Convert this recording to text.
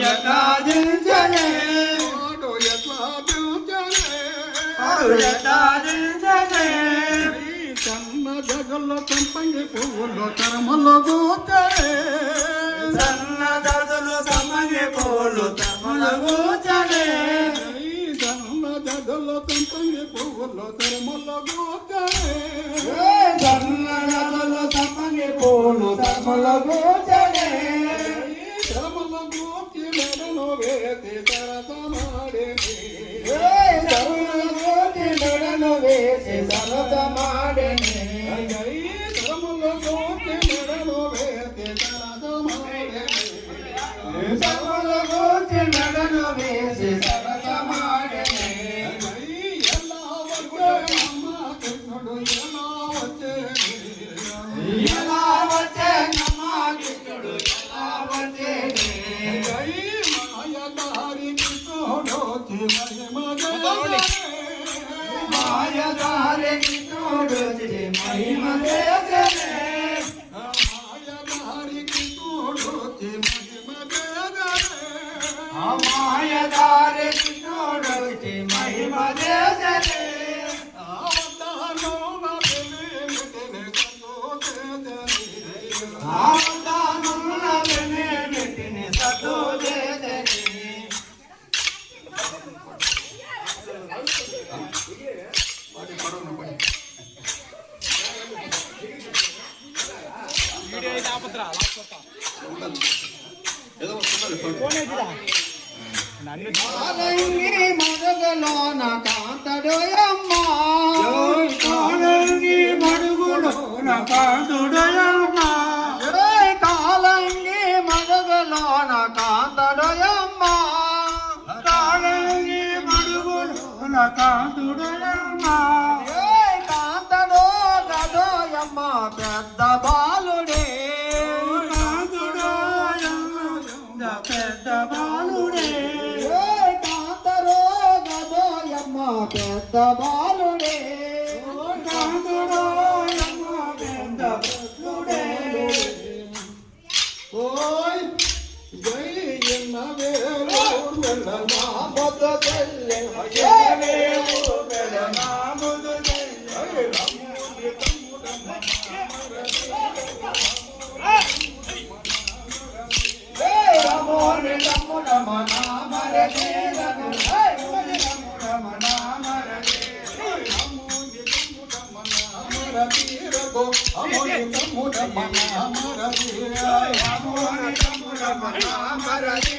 ఎట్లా దించనే ఎట్లా దించనే కన్న జగల్లో సంపంగి పువ్వుల్లో తరమలో కూర్చనే సన్న దదులు సంపంగి పువ్వులు తరమలో కూర్చనే కన్న జగల్లో సంపంగి పువ్వుల్లో తరమలో కూర్చనే సన్న దదులు సంపంగి పువ్వులు తరమలో కూర్చనే తరమలో కూర్చి మెడలో వేసి సరసమాడేది మెడలు వేసి సరసమాడేది తరమలో కూర్చి మెడలో వేసి సరసమాడేది సరమలో కూర్చి మెడలు వేసి సరసమాడేది ఎలా వచ్చే అమ్మ కృష్ణుడు ఎలా వచ్చే ఎలా వచ్చే నమ్మ కృష్ణుడు ఎలా వచ్చే మాయదారి కృష్ణుడు మాయదారి కృష్ణుడు మహిమ చేసనే మాయదారి కృష్ణుడు మహిమ చేసనే మాయదారి కృష్ణుడు మహిమ చేసనే ఆవతానున్న వెన్నెటిని సతో చేసనే కాలంగి మడుగులోన కాంతడోయమ్మ కాలంగి మడుగులోన కాంతుడయమ్మ కాలంగి మడుగులోన కాంతడోయమ్మ కాలంగి మడుగులోన కాంతుడయమ్మ కాంతడో గదోయమ్మ పెద్ద బాలుడే పెద్ద బాలుడే కాంతరో గదోయమ్మ పెద్ద బాలుడే పెద్ద బాలుడే ఓయ్ జై ఎన్నవే మెల్లమా బొద్ద తెల్లె మెల్లమా బొద్ద తెల్లె రమ్ముడి తమ్ముడమ్మ రమోని తమ్ముడమ్మ నామరదే రమోని తమ్ముడమ్మ నామరదే అమోని తమ్ముడమ్మ నామరదే రమోని తమ్ముడమ్మ నామరదే